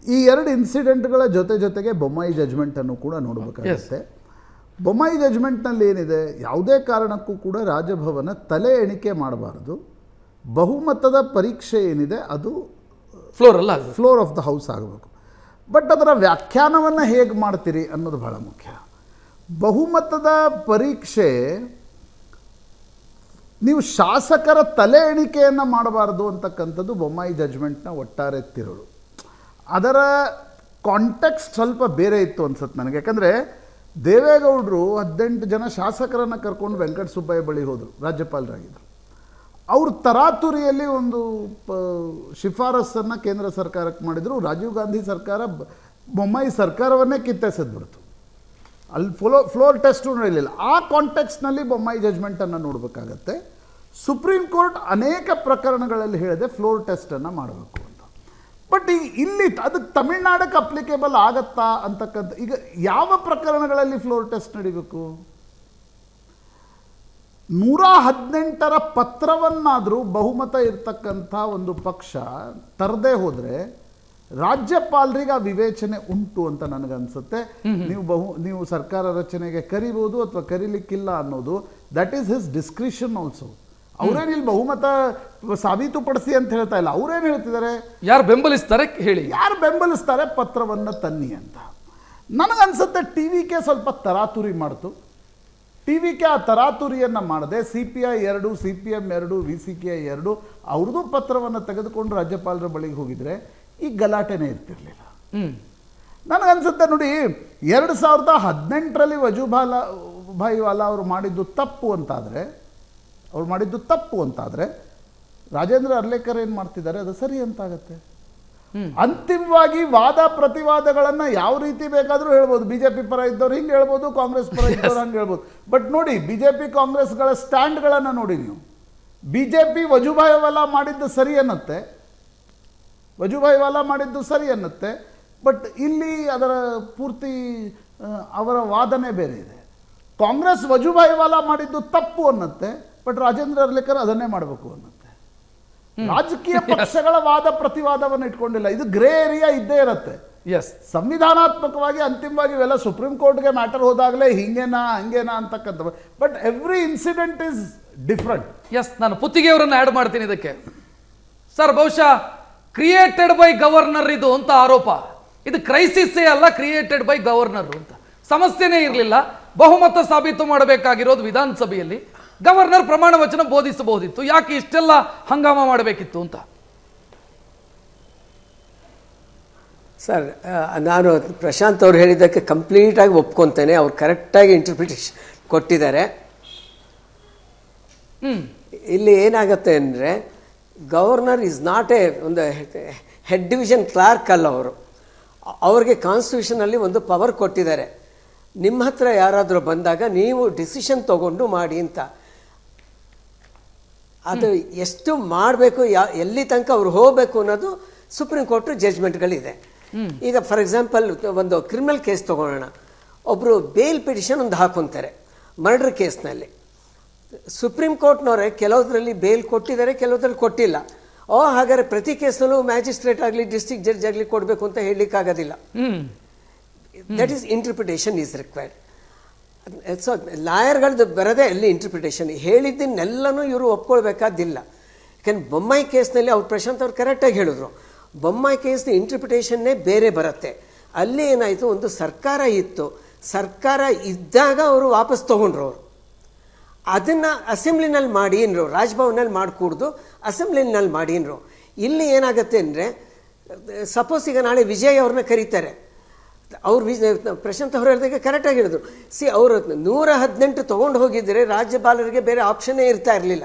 ಈ 2 ಇನ್ಸಿಡೆಂಟ್ಗಳ ಜೊತೆಗೆ ಬೊಮ್ಮಾಯಿ ಜಜ್ಮೆಂಟನ್ನು ಕೂಡ ನೋಡಬೇಕಾಗುತ್ತೆ. ಬೊಮ್ಮಾಯಿ ಜಜ್ಮೆಂಟ್ನಲ್ಲಿ ಏನಿದೆ, ಯಾವುದೇ ಕಾರಣಕ್ಕೂ ಕೂಡ ರಾಜಭವನ ತಲೆ ಎಣಿಕೆ ಮಾಡಬಾರ್ದು. ಬಹುಮತದ ಪರೀಕ್ಷೆ ಏನಿದೆ ಅದು ಫ್ಲೋರ್ ಆಫ್ ದ ಹೌಸ್ ಆಗಬೇಕು. ಬಟ್ ಅದರ ವ್ಯಾಖ್ಯಾನವನ್ನು ಹೇಗೆ ಮಾಡ್ತೀರಿ ಅನ್ನೋದು ಬಹಳ ಮುಖ್ಯ. ಬಹುಮತದ ಪರೀಕ್ಷೆ ನೀವು ಶಾಸಕರ ತಲೆ ಎಣಿಕೆಯನ್ನು ಮಾಡಬಾರ್ದು ಅಂತಕ್ಕಂಥದ್ದು ಬೊಮ್ಮಾಯಿ ಜಡ್ಜ್ಮೆಂಟ್ನ ಒಟ್ಟಾರೆ ತಿರುಳು. ಅದರ ಕಾಂಟೆಕ್ಸ್ಟ್ ಸ್ವಲ್ಪ ಬೇರೆ ಇತ್ತು ಅನ್ಸುತ್ತೆ ನನಗೆ. ಯಾಕಂದರೆ ದೇವೇಗೌಡರು 18 ಜನ ಶಾಸಕರನ್ನು ಕರ್ಕೊಂಡು ವೆಂಕಟ ಸುಬ್ಬಯ್ಯ ಬಳಿ ಹೋದರು, ರಾಜ್ಯಪಾಲರಾಗಿದ್ದರು. ಅವರು ತರಾತುರಿಯಲ್ಲಿ ಒಂದು ಶಿಫಾರಸನ್ನು ಕೇಂದ್ರ ಸರ್ಕಾರಕ್ಕೆ ಮಾಡಿದರು. ರಾಜೀವ್ ಗಾಂಧಿ ಸರ್ಕಾರ ಬೊಮ್ಮಾಯಿ ಸರ್ಕಾರವನ್ನೇ ಕಿತ್ತೆಸೆದ್ಬಿಡ್ತು. ಅಲ್ಲಿ ಫ್ಲೋರ್ ಟೆಸ್ಟು ನಡೆಯಲಿಲ್ಲ. ಆ ಕಾಂಟೆಕ್ಸ್ನಲ್ಲಿ ಬೊಮ್ಮಾಯಿ ಜಡ್ಜ್ಮೆಂಟನ್ನು ನೋಡಬೇಕಾಗತ್ತೆ. ಸುಪ್ರೀಂ ಕೋರ್ಟ್ ಅನೇಕ ಪ್ರಕರಣಗಳಲ್ಲಿ ಹೇಳಿದೆ ಫ್ಲೋರ್ ಟೆಸ್ಟನ್ನು ಮಾಡಬೇಕು ಅಂತ. ಬಟ್ ಈಗ ಇಲ್ಲಿ ಅದಕ್ಕೆ ತಮಿಳ್ನಾಡಕ್ಕೆ ಅಪ್ಲಿಕೇಬಲ್ ಆಗತ್ತಾ ಅಂತಕ್ಕಂಥ, ಈಗ ಯಾವ ಪ್ರಕರಣಗಳಲ್ಲಿ ಫ್ಲೋರ್ ಟೆಸ್ಟ್ ನಡಿಬೇಕು? 118ರ ಪತ್ರವನ್ನಾದರೂ ಬಹುಮತ ಇರ್ತಕ್ಕಂಥ ಒಂದು ಪಕ್ಷ ತರದೇ ಹೋದರೆ ರಾಜ್ಯಪಾಲರಿಗೆ ಆ ವಿವೇಚನೆ ಉಂಟು ಅಂತ ನನಗನ್ಸುತ್ತೆ. ನೀವು ಸರ್ಕಾರ ರಚನೆಗೆ ಕರಿಬೋದು ಅಥವಾ ಕರೀಲಿಕ್ಕಿಲ್ಲ ಅನ್ನೋದು that is his discretion also. ಅವರೇನು ಇಲ್ಲಿ ಬಹುಮತ ಸಾಬೀತುಪಡಿಸಿ ಅಂತ ಹೇಳ್ತಾ ಇಲ್ಲ. ಅವರೇನು ಹೇಳ್ತಿದ್ದಾರೆ,
ಯಾರು ಬೆಂಬಲಿಸ್ತಾರೆ ಹೇಳಿ,
ಯಾರು ಬೆಂಬಲಿಸ್ತಾರೆ ಪತ್ರವನ್ನು ತನ್ನಿ ಅಂತ. ನನಗನ್ಸುತ್ತೆ TVK ಸ್ವಲ್ಪ ತರಾತುರಿ ಮಾಡ್ತು. TVK ಆ ತರಾತುರಿಯನ್ನು ಮಾಡದೆ CPI 2, CPM 2, VCK 2 ಅವ್ರದ್ದು ಪತ್ರವನ್ನು ತೆಗೆದುಕೊಂಡು ರಾಜ್ಯಪಾಲರ ಬಳಿಗೆ ಹೋಗಿದ್ರೆ ಈ ಗಲಾಟೆನೇ ಇರ್ತಿರ್ಲಿಲ್ಲ. ನನಗನ್ಸುತ್ತೆ ನೋಡಿ, 2018ರಲ್ಲಿ ವಜೂಭಾಯಿ ವಾಲಾ ಅವರು ಮಾಡಿದ್ದು ತಪ್ಪು ಅಂತಾದರೆ ರಾಜೇಂದ್ರ ಅರ್ಲೇಕರ್ ಏನು ಮಾಡ್ತಿದ್ದಾರೆ ಅದು ಸರಿ ಅಂತಾಗತ್ತೆ. ಅಂತಿಮವಾಗಿ ವಾದ ಪ್ರತಿವಾದಗಳನ್ನು ಯಾವ ರೀತಿ ಬೇಕಾದರೂ ಹೇಳ್ಬೋದು. BJP ಪರ ಇದ್ದವ್ರು ಹಿಂಗೆ ಹೇಳ್ಬೋದು, ಕಾಂಗ್ರೆಸ್ ಪರ ಇದ್ದವ್ರು ಹಂಗೆ ಹೇಳ್ಬೋದು. ಬಟ್ ನೋಡಿ, BJP ಕಾಂಗ್ರೆಸ್ಗಳ ಸ್ಟ್ಯಾಂಡ್ಗಳನ್ನು ನೋಡಿ ನೀವು. BJP ವಜೂಭಾಯಿ ವಾಲಾ ಮಾಡಿದ್ದು ಸರಿ ಅನ್ನತ್ತೆ. ಬಟ್ ಇಲ್ಲಿ ಅದರ ಪೂರ್ತಿ ಅವರ ವಾದನೆ ಬೇರೆ ಇದೆ. ಕಾಂಗ್ರೆಸ್ ವಜೂಭಾಯಿ ವಾಲಾ ಮಾಡಿದ್ದು ತಪ್ಪು ಅನ್ನತ್ತೆ, ಬಟ್ ರಾಜೇಂದ್ರ ಅರ್ಲೇಕರ್ ಅದನ್ನೇ ಮಾಡಬೇಕು ಅನ್ನತ್ತೆ. ರಾಜಕೀಯ ಪಕ್ಷಗಳ ವಾದ ಪ್ರತಿವಾದವನ್ನು ಇಟ್ಕೊಂಡಿಲ್ಲ. ಇದು ಗ್ರೇ ಏರಿಯಾ ಇದ್ದೇ ಇರುತ್ತೆ. ಸಂವಿಧಾನಾತ್ಮಕವಾಗಿ ಅಂತಿಮವಾಗಿ ಇವೆಲ್ಲ ಸುಪ್ರೀಂ ಕೋರ್ಟ್ಗೆ ಮ್ಯಾಟರ್ ಹೋದಾಗಲೇ ಹಂಗೇನಾ ಅಂತಕ್ಕಂಥ. But every incident is different.
ನಾನು ಪುತ್ತಿಗೆಯವರನ್ನು ಆ್ಯಡ್ ಮಾಡ್ತೀನಿ ಇದಕ್ಕೆ. ಸರ್, ಬಹುಶಃ ಕ್ರಿಯೇಟೆಡ್ ಬೈ ಗವರ್ನರ್ ಇದು ಅಂತ ಆರೋಪ. ಇದು ಕ್ರೈಸಿಸ್ಸೇ ಅಲ್ಲ, ಕ್ರಿಯೇಟೆಡ್ ಬೈ ಗವರ್ನರ್ ಅಂತ. ಸಮಸ್ಯೆನೇ ಇರಲಿಲ್ಲ. ಬಹುಮತ ಸಾಬೀತು ಮಾಡಬೇಕಾಗಿರೋದು ವಿಧಾನಸಭೆಯಲ್ಲಿ. ಗವರ್ನರ್ ಪ್ರಮಾಣ ವಚನ ಬೋಧಿಸಬಹುದಿತ್ತು. ಯಾಕೆ ಇಷ್ಟೆಲ್ಲ ಹಂಗಾಮ ಮಾಡಬೇಕಿತ್ತು ಅಂತ?
ಸರ್, ನಾನು ಪ್ರಶಾಂತ್ ಅವರು ಹೇಳಿದ್ದಕ್ಕೆ ಕಂಪ್ಲೀಟಾಗಿ ಒಪ್ಕೊತೇನೆ. ಅವ್ರು ಕರೆಕ್ಟಾಗಿ ಇಂಟರ್ಪ್ರಿಟೇಷನ್ ಕೊಟ್ಟಿದ್ದಾರೆ. ಇಲ್ಲಿ ಏನಾಗುತ್ತೆ ಅಂದರೆ, ಗವರ್ನರ್ ಈಸ್ ನಾಟ್ ಒಂದು ಹೆಡ್ ಡಿವಿಷನ್ ಕ್ಲಾರ್ಕ್ ಅಲ್ಲ. ಅವ್ರಿಗೆ ಕಾನ್ಸ್ಟಿಟ್ಯೂಷನಲ್ಲಿ ಒಂದು ಪವರ್ ಕೊಟ್ಟಿದ್ದಾರೆ. ನಿಮ್ಮ ಹತ್ರ ಯಾರಾದರೂ ಬಂದಾಗ ನೀವು ಡಿಸಿಷನ್ ತಗೊಂಡು ಮಾಡಿ ಅಂತ. ಅದು ಎಷ್ಟು ಮಾಡಬೇಕು, ಎಲ್ಲಿ ತನಕ ಅವ್ರು ಹೋಗಬೇಕು ಅನ್ನೋದು ಸುಪ್ರೀಂ ಕೋರ್ಟ್ ಜಡ್ಜ್ಮೆಂಟ್ಗಳಿದೆ. ಈಗ ಫಾರ್ ಎಕ್ಸಾಂಪಲ್ ಒಂದು ಕ್ರಿಮಿನಲ್ ಕೇಸ್ ತೊಗೊಳ್ಳೋಣ. ಒಬ್ಬರು ಬೇಲ್ ಪಿಟಿಷನ್ ಒಂದು ಹಾಕೊತಾರೆ ಮರ್ಡರ್ ಕೇಸ್ನಲ್ಲಿ. ಸುಪ್ರೀಂ ಕೋರ್ಟ್ನವರೇ ಕೆಲವುದರಲ್ಲಿ ಬೇಲ್ ಕೊಟ್ಟಿದ್ದಾರೆ, ಕೆಲವುದ್ರಲ್ಲಿ ಕೊಟ್ಟಿಲ್ಲ. ಹಾಗಾದರೆ ಪ್ರತಿ ಕೇಸ್ನಲ್ಲೂ ಮ್ಯಾಜಿಸ್ಟ್ರೇಟ್ ಆಗಲಿ ಡಿಸ್ಟ್ರಿಕ್ಟ್ ಜಡ್ಜ್ ಆಗಲಿ ಕೊಡಬೇಕು ಅಂತ ಹೇಳಲಿಕ್ಕಾಗೋದಿಲ್ಲ. That is interpretation is required. So ಲಾಯರ್ಗಳದ್ದು ಬರೋದೇ ಅಲ್ಲಿ ಇಂಟರ್ಪ್ರಿಟೇಷನ್. ಹೇಳಿದ್ದನ್ನೆಲ್ಲನೂ ಇವರು ಒಪ್ಕೊಳ್ಬೇಕಾದಿಲ್ಲ. ಯಾಕಂದ್ರೆ ಬೊಮ್ಮಾಯಿ ಕೇಸ್ನಲ್ಲಿ ಅವ್ರು ಪ್ರಶಾಂತ್ ಅವ್ರು ಕರೆಕ್ಟಾಗಿ ಹೇಳಿದ್ರು, ಬೊಮ್ಮಾಯಿ ಕೇಸ್ನ ಇಂಟರ್ಪ್ರಿಟೇಷನ್ನೇ ಬೇರೆ ಬರುತ್ತೆ. ಅಲ್ಲಿ ಏನಾಯಿತು, ಒಂದು ಸರ್ಕಾರ ಇತ್ತು, ಸರ್ಕಾರ ಇದ್ದಾಗ ಅವರು ವಾಪಸ್ ತೊಗೊಂಡ್ರು. ಅವರು ಅದನ್ನು ಅಸೆಂಬ್ಲಿನಲ್ಲಿ ಮಾಡಿ ಅಂದರು, ರಾಜ್ಭವನಲ್ಲಿ ಮಾಡಿಕೊಡ್ದು ಅಸೆಂಬ್ಲಿನಲ್ಲಿ ಮಾಡಿ ಅಂದರು. ಇಲ್ಲಿ ಏನಾಗುತ್ತೆ ಅಂದರೆ, ಸಪೋಸ್ ಈಗ ನಾಳೆ ವಿಜಯ್ ಅವ್ರನ್ನ ಕರೀತಾರೆ. ಅವ್ರು ಪ್ರಶಾಂತ್ ಅವ್ರು ಹೇಳಿದಾಗ ಕರೆಕ್ಟಾಗಿ ಹೇಳಿದ್ರು. ಅವರು 118 ತೊಗೊಂಡು ಹೋಗಿದ್ದರೆ ರಾಜ್ಯಪಾಲರಿಗೆ ಬೇರೆ ಆಪ್ಷನ್ನೇ ಇರ್ತಾ ಇರಲಿಲ್ಲ.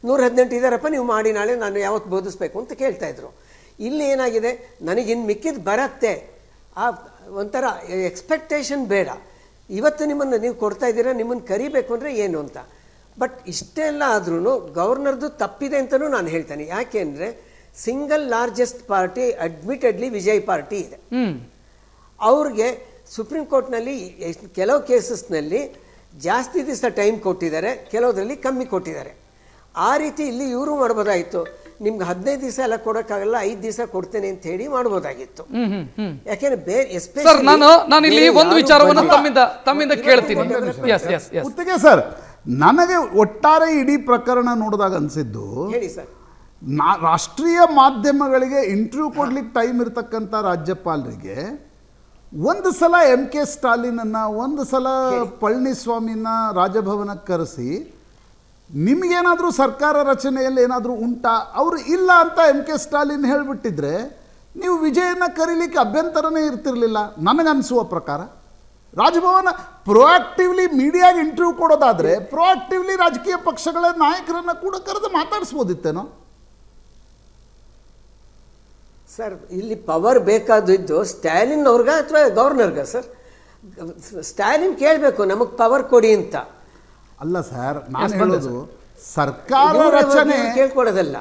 118 ಇದ್ದಾರಪ್ಪ, ನೀವು ಮಾಡಿ, ನಾಳೆ ನಾನು ಯಾವತ್ತು ಬೋಧಿಸ್ಬೇಕು ಅಂತ ಕೇಳ್ತಾಯಿದ್ರು. ಇಲ್ಲಿ ಏನಾಗಿದೆ, ನನಗಿನ್ನು ಮಿಕ್ಕಿದ್ದು ಬರತ್ತೆ, ಆ ಒಂಥರ ಎಕ್ಸ್ಪೆಕ್ಟೇಷನ್ ಬೇಡ. ಇವತ್ತು ನಿಮ್ಮನ್ನು ನೀವು ಕೊಡ್ತಾ ಇದ್ದೀರಾ, ನಿಮ್ಮನ್ನು ಕರಿಬೇಕು ಅಂದರೆ ಏನು ಅಂತ. ಬಟ್ ಇಷ್ಟೆಲ್ಲ ಆದ್ರೂ ಗವರ್ನರ್ದು ತಪ್ಪಿದೆ ಅಂತಲೂ ನಾನು ಹೇಳ್ತೇನೆ. ಯಾಕೆ ಅಂದರೆ, single largest party admittedly Vijay party ಇದೆ. ಅವ್ರಿಗೆ ಸುಪ್ರೀಂ ಕೋರ್ಟ್ನಲ್ಲಿ ಕೆಲವು ಕೇಸಸ್ನಲ್ಲಿ ಜಾಸ್ತಿ ದಿವಸ ಟೈಮ್ ಕೊಟ್ಟಿದ್ದಾರೆ, ಕೆಲವುದರಲ್ಲಿ ಕಮ್ಮಿ ಕೊಟ್ಟಿದ್ದಾರೆ. ಆ ರೀತಿ ಇಲ್ಲಿ ಇವರು ಮಾಡ್ಬೋದಾಗಿತ್ತು. ನಿಮ್ಗೆ 15 ದಿವಸ ಎಲ್ಲ ಕೊಡೋಕ್ಕಾಗಲ್ಲ, 5 ದಿವಸ ಕೊಡ್ತೇನೆ ಅಂತ ಹೇಳಿ ಮಾಡ್ಬೋದಾಗಿತ್ತು. ಯಾಕೆಂದ್ರೆ ಬೇರೆ
ನಾನು ಇಲ್ಲಿ ಒಂದು ವಿಚಾರವನ್ನು ತಮ್ಮಿಂದ ಕೇಳ್ತೀನಿ.
ಗುತ್ತಿಗೆ ಸರ್, ನನಗೆ ಒಟ್ಟಾರೆ ಇಡೀ ಪ್ರಕರಣ ನೋಡಿದಾಗ ಅನ್ಸಿದ್ದು,
ಹೇಳಿ ಸರ್,
ರಾಷ್ಟ್ರೀಯ ಮಾಧ್ಯಮಗಳಿಗೆ ಇಂಟರ್ವ್ಯೂ ಕೊಡ್ಲಿಕ್ಕೆ ಟೈಮ್ ಇರ್ತಕ್ಕಂಥ ರಾಜ್ಯಪಾಲರಿಗೆ ಒಂದು ಸಲ MK ಸ್ಟಾಲಿನನ್ನು, ಒಂದು ಸಲ ಪಳನಿಸ್ವಾಮಿನ ರಾಜಭವನಕ್ಕೆ ಕರೆಸಿ ನಿಮಗೇನಾದರೂ ಸರ್ಕಾರ ರಚನೆಯಲ್ಲಿ ಏನಾದರೂ ಉಂಟಾ, ಅವರು ಇಲ್ಲ ಅಂತ MK ಸ್ಟಾಲಿನ್ ಹೇಳಿಬಿಟ್ಟಿದ್ರೆ ನೀವು ವಿಜಯನ ಕರೀಲಿಕ್ಕೆ ಅಭ್ಯಂತರನೇ ಇರ್ತಿರಲಿಲ್ಲ ನನಗನ್ನಿಸುವ ಪ್ರಕಾರ. ರಾಜಭವನ ಪ್ರೊಆಕ್ಟಿವ್ಲಿ ಮೀಡಿಯಾಗೆ ಇಂಟರ್ವ್ಯೂ ಕೊಡೋದಾದರೆ ಪ್ರೊಆಕ್ಟಿವ್ಲಿ ರಾಜಕೀಯ ಪಕ್ಷಗಳ ನಾಯಕರನ್ನು ಕೂಡ ಕರೆದು ಮಾತಾಡಿಸ್ಬೋದಿತ್ತೇನೋ.
ಸರ್, ಇಲ್ಲಿ ಪವರ್ ಬೇಕಾದಿದ್ದು ಸ್ಟ್ಯಾಲಿನ್ ಅವ್ರಿಗ ಅಥವಾ ಗವರ್ನರ್ಗ? ಸರ್, ಸ್ಟ್ಯಾಲಿನ್ ಕೇಳಬೇಕು ನಮಗೆ ಪವರ್ ಕೊಡಿ ಅಂತ.
ಅಲ್ಲ ಸರ್, ನಾನು ಹೇಳೋದು ಸರ್ಕಾರ ರಚನೆ
ಕೇಳ್ಕೊಡೋದಲ್ಲ.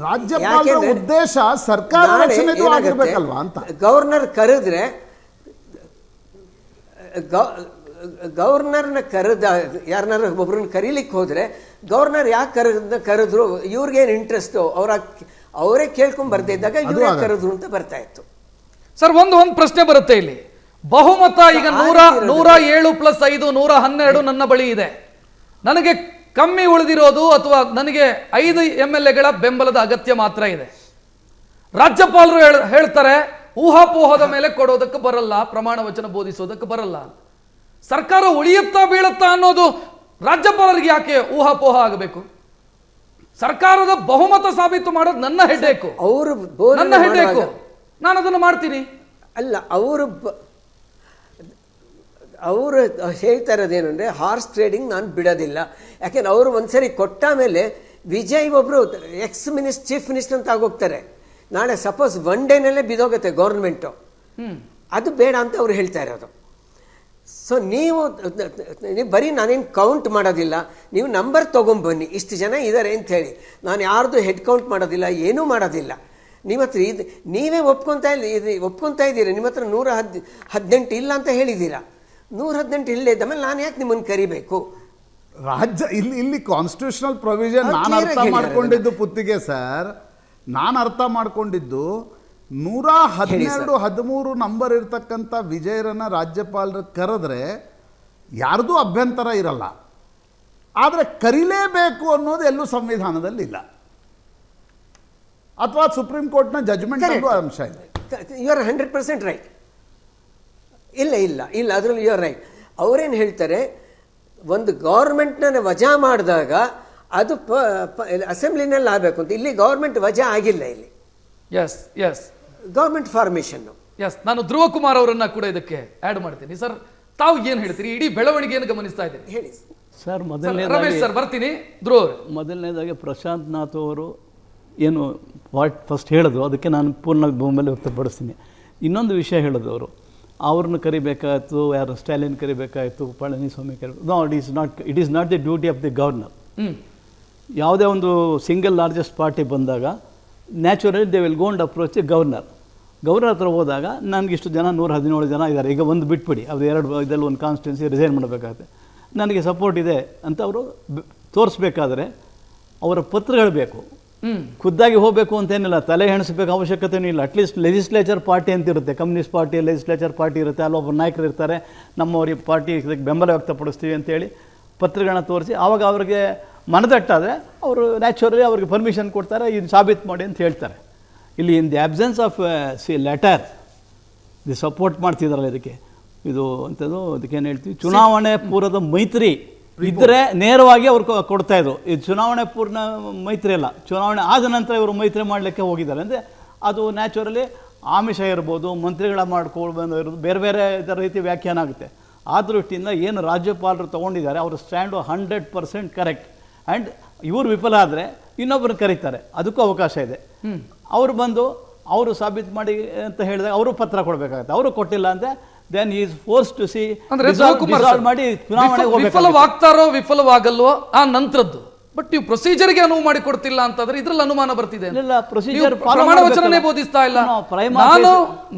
ರಾಜ್ಯಪಾಲರ ಉದ್ದೇಶ ಸರ್ಕಾರ ರಚನೆ ಆಗಿರ್ಬೇಕಲ್ವಾ ಅಂತ.
ಗವರ್ನರ್ ಕರೆದ್ರೆ ಗವರ್ನರ್ನ ಯಾರನ್ನಾರು ಒಬ್ರನ್ನ ಕರೀಲಿಕ್ಕೆ ಹೋದ್ರೆ ಗವರ್ನರ್ ಯಾಕೆ ಕರೆದ್ರು, ಇವ್ರಿಗೇನು ಇಂಟ್ರೆಸ್ಟು, ಅವರೇ ಕೇಳ್ಕೊಂಡ್ ಬರ್ದೇ ಇದ್ದಾಗ ಇವ್ರೇ ಕರೆದ್ರು ಅಂತ ಬರ್ತಾ ಇತ್ತು.
ಸರ್, ಒಂದು ಪ್ರಶ್ನೆ ಬರುತ್ತೆ ಇಲ್ಲಿ. ಬಹುಮತ ಈಗ 107 + 5 112 ನನ್ನ ಬಳಿ ಇದೆ. ನನಗೆ ಕಮ್ಮಿ ಉಳಿದಿರೋದು ಅಥವಾ ನನಗೆ 5 MLAಗಳ ಬೆಂಬಲದ ಅಗತ್ಯ ಮಾತ್ರ ಇದೆ. ರಾಜ್ಯಪಾಲರು ಹೇಳ್ತಾರೆ ಊಹಾಪೋಹದ ಮೇಲೆ ಕೊಡೋದಕ್ಕೆ ಬರಲ್ಲ, ಪ್ರಮಾಣ ವಚನ ಬೋಧಿಸೋದಕ್ಕೆ ಬರಲ್ಲ. ಸರ್ಕಾರ ಉಳಿಯುತ್ತಾ ಬೀಳುತ್ತಾ ಅನ್ನೋದು ರಾಜ್ಯಪಾಲರಿಗೆ ಯಾಕೆ ಊಹಾಪೋಹ ಆಗಬೇಕು? ಸರ್ಕಾರದ ಬಹುಮತ ಸಾಬೀತು ಮಾಡೋದು ನನ್ನ ಹೆಡ್ಡೇಕು, ನನ್ನ ಹೆಡ್ಡೇಕು, ನಾನು ಅದನ್ನು ಮಾಡ್ತೀನಿ.
ಅಲ್ಲ, ಅವರು ಹೇಳ್ತಾ ಇರೋದೇನು ಅಂದರೆ ಹಾರ್ಸ್ ಟ್ರೇಡಿಂಗ್ ನಾನು ಬಿಡೋದಿಲ್ಲ. ಯಾಕೆಂದ್ರೆ ಅವರು ಒಂದ್ಸರಿ ಕೊಟ್ಟ ಮೇಲೆ ವಿಜಯ್ ಒಬ್ಬರು ಚೀಫ್ ಮಿನಿಸ್ಟರ್ ಅಂತ ಆಗೋಗ್ತಾರೆ. ನಾಳೆ ಸಪೋಸ್ 1 ಡೇನಲ್ಲೇ ಬಿದ್ದೋಗುತ್ತೆ ಗೌರ್ಮೆಂಟು. ಅದು ಬೇಡ ಅಂತ ಅವ್ರು ಹೇಳ್ತಾ ಇರೋದು. ಸೊ ನೀವು ಬರೀ ನಾನೇನು ಕೌಂಟ್ ಮಾಡೋದಿಲ್ಲ, ನೀವು ನಂಬರ್ ತೊಗೊಂಬನ್ನಿ, ಇಷ್ಟು ಜನ ಇದ್ದಾರೆ ಅಂಥೇಳಿ. ನಾನು ಯಾರ್ದು ಹೆಡ್ ಕೌಂಟ್ ಮಾಡೋದಿಲ್ಲ, ಏನೂ ಮಾಡೋದಿಲ್ಲ. ನಿಮ್ಮ ಹತ್ರ ನೀವೇ ಒಪ್ಕೊತಾ ಇದ್ದೀರಿ. ನಿಮ್ಮ ಹತ್ರ 118 ಇಲ್ಲ ಅಂತ ಹೇಳಿದ್ದೀರಾ. 118 ಇಲ್ಲೇ ಇದ್ದಮೇಲೆ ನಾನು ಯಾಕೆ ನಿಮ್ಮನ್ನು ಕರಿಬೇಕು?
ಇಲ್ಲಿ ಕಾನ್ಸ್ಟಿಟ್ಯೂಷನಲ್ ಪ್ರೊವಿಷನ್ ನಾನು ಅರ್ಥ ಮಾಡ್ಕೊಂಡಿದ್ದು ಪುತ್ತಿಗೆ ಸರ್, ನಾನು ಅರ್ಥ ಮಾಡ್ಕೊಂಡಿದ್ದು 112, 13 ನಂಬರ್ ಇರ್ತಕ್ಕಂಥ ವಿಜಯರನ್ನ ರಾಜ್ಯಪಾಲರು ಕರೆದ್ರೆ ಯಾರ್ದು ಅಭ್ಯಂತರ ಇರಲ್ಲ. ಆದರೆ ಕರಿಲೇಬೇಕು ಅನ್ನೋದು ಎಲ್ಲೂ ಸಂವಿಧಾನದಲ್ಲಿ ಇಲ್ಲ, ಅಥವಾ ಸುಪ್ರೀಂ ಕೋರ್ಟ್ನ ಜಜ್ಮೆಂಟ್ ಅಂಶ ಇದೆ.
You are 100% right. ಇಲ್ಲ ಅದರಲ್ಲಿ ಯು ಆರ್ ರೈಟ್. ಅವರೇನು ಹೇಳ್ತಾರೆ, ಒಂದು ಗೌರ್ಮೆಂಟ್ನ ವಜಾ ಮಾಡಿದಾಗ ಅದು ಅಸೆಂಬ್ಲಿನಲ್ಲಿ ಆಗಬೇಕು ಅಂತ. ಇಲ್ಲಿ ಗೌರ್ಮೆಂಟ್ ವಜಾ ಆಗಿಲ್ಲ. ಇಲ್ಲಿ ಗೌರ್ಮೆಂಟ್ ಫಾರ್ಮೇಷನ್.
ನಾನು ಧ್ರುವ ಕುಮಾರ್ ಅವರನ್ನ ಕೂಡ ಇದಕ್ಕೆ ಆಡ್ ಮಾಡ್ತೀನಿ. ಸರ್, ತಾವು ಏನು ಹೇಳ್ತೀರಿ? ಇಡೀ ಬೆಳವಣಿಗೆಯನ್ನು ಗಮನಿಸ್ತಾ ಇದ್ದೀನಿ.
ಹೇಳಿ
ಸರ್.
ರಮೇಶ್ ಸರ್ ಬರ್ತೀನಿ. ಧ್ರುವ ಅವರು,
ಮೊದಲನೇದಾಗಿ ಪ್ರಶಾಂತ್ ನಾಥ್ ಅವರು ಏನು ಫಸ್ಟ್ ಹೇಳಿದ್ರು ಅದಕ್ಕೆ ನಾನು ಪೂರ್ಣ ಬೆಂಬಲ ವ್ಯಕ್ತಪಡಿಸ್ತೀನಿ. ಇನ್ನೊಂದು ವಿಷಯ ಹೇಳಿದ್ರು ಅವರು, ಅವ್ರನ್ನ ಕರಿಬೇಕಾಯಿತು, ಯಾರು ಸ್ಟಾಲಿನ್ ಕರಿಬೇಕಾಯಿತು, ಪಳನಿಸ್ವಾಮಿ ಕರಿಬೇಕು. No, it is not the duty of the governor. ಯಾವುದೇ ಒಂದು ಸಿಂಗಲ್ ಲಾರ್ಜೆಸ್ಟ್ ಪಾರ್ಟಿ ಬಂದಾಗ naturally they will go and approach the governor ಹತ್ರ ಹೋದಾಗ ನನಗಿಷ್ಟು ಜನ 117 ಜನ ಇದ್ದಾರೆ, ಈಗ ಒಂದು ಬಿಟ್ಬಿಡಿ, ಅದು 2 ಇದರಲ್ಲಿ ಒಂದು ಕಾನ್ಸ್ಟಿಟ್ಯೂನ್ಸಿ ರಿಸೈನ್ ಮಾಡಬೇಕಾಗುತ್ತೆ, ನನಗೆ ಸಪೋರ್ಟ್ ಇದೆ ಅಂತ ಅವರು ತೋರಿಸ್ಬೇಕಾದ್ರೆ ಅವರ ಪತ್ರಗಳು ಬೇಕು. ಖುದ್ದಾಗಿ ಹೋಗಬೇಕು ಅಂತೇನಿಲ್ಲ, ತಲೆ ಎಣಿಸ್ಬೇಕು ಅವಶ್ಯಕತೆಯೂ ಇಲ್ಲ. ಅಟ್ಲೀಸ್ಟ್ ಲೆಜಿಸ್ಲೇಚರ್ ಪಾರ್ಟಿ ಅಂತ ಇರುತ್ತೆ, ಕಮ್ಯುನಿಸ್ಟ್ ಪಾರ್ಟಿ ಲೆಜಿಸ್ಲೇಚರ್ ಪಾರ್ಟಿ ಇರುತ್ತೆ, ಅಲ್ಲೊಬ್ಬರು ನಾಯಕರು ಇರ್ತಾರೆ, ನಮ್ಮವ್ರಿಗೆ ಪಾರ್ಟಿ ಇದಕ್ಕೆ ಬೆಂಬಲ ವ್ಯಕ್ತಪಡಿಸ್ತೀವಿ ಅಂತೇಳಿ ಪತ್ರಗಳನ್ನ ತೋರಿಸಿ ಆವಾಗ ಅವ್ರಿಗೆ ಮನದಟ್ಟಾದರೆ ಅವರು ನ್ಯಾಚುರಲಿ ಅವ್ರಿಗೆ ಪರ್ಮಿಷನ್ ಕೊಡ್ತಾರೆ, ಇದು ಸಾಬೀತು ಮಾಡಿ ಅಂತ ಹೇಳ್ತಾರೆ. ಇಲ್ಲಿ in the absence of letter ಇದು ಸಪೋರ್ಟ್ ಮಾಡ್ತಿದ್ದಾರಲ್ಲ ಇದಕ್ಕೆ, ಇದು ಅಂಥದ್ದು ಅದಕ್ಕೇನು ಹೇಳ್ತೀವಿ, ಚುನಾವಣೆ ಪೂರ್ವದ ಮೈತ್ರಿ ಇದ್ದರೆ ನೇರವಾಗಿ ಅವ್ರು ಕೊಡ್ತಾಯಿದ್ರು. ಇದು ಚುನಾವಣೆ ಪೂರ್ಣ ಮೈತ್ರಿ ಅಲ್ಲ, ಚುನಾವಣೆ ಆದ ನಂತರ ಇವರು ಮೈತ್ರಿ ಮಾಡಲಿಕ್ಕೆ ಹೋಗಿದ್ದಾರೆ ಅಂದರೆ ಅದು ನ್ಯಾಚುರಲಿ ಆಮಿಷ ಇರ್ಬೋದು, ಮಂತ್ರಿಗಳ ಮಾಡ್ಕೊಳ್ಬೋದು ಇರೋದು, ಬೇರೆ ಬೇರೆ ಇದರ ರೀತಿ ವ್ಯಾಖ್ಯಾನ ಆಗುತ್ತೆ. ಆ ದೃಷ್ಟಿಯಿಂದ ಏನು ರಾಜ್ಯಪಾಲರು ತೊಗೊಂಡಿದ್ದಾರೆ ಅವರ ಸ್ಟ್ಯಾಂಡು 100% ಕರೆಕ್ಟ್. ಆ್ಯಂಡ್ ಇವರು ವಿಫಲ ಆದರೆ ಇನ್ನೊಬ್ಬರು ಕರೀತಾರೆ, ಅದಕ್ಕೂ ಅವಕಾಶ ಇದೆ. ಅವರು ಬಂದು ಅವರು ಸಾಬೀತು ಮಾಡಿ ಅಂತ ಹೇಳಿದಾಗ ಅವರು ಪತ್ರ ಕೊಡಬೇಕಾಗುತ್ತೆ. ಅವರು ಕೊಟ್ಟಿಲ್ಲ ಅಂದರೆ then he is forced to see ಮಾಡಿ ಚುನಾವಣೆ
ವಿಫಲವಾಗ್ತಾರೋ ವಿಫಲವಾಗಲ್ವೋ ಆ ನಂತರದ್ದು. ಬಟ್ ನೀವು ಪ್ರೊಸೀಜರ್ಗೆ ಅನುವು ಮಾಡಿ ಕೊಡ್ತಿಲ್ಲ ಅಂತಂದ್ರೆ ಇದ್ರಲ್ಲಿ ಅನುಮಾನ ಬರ್ತಿದೆ. ಪ್ರಮಾಣ ವಚನನೇ ಬೋಧಿಸ್ತಾ ಇಲ್ಲ.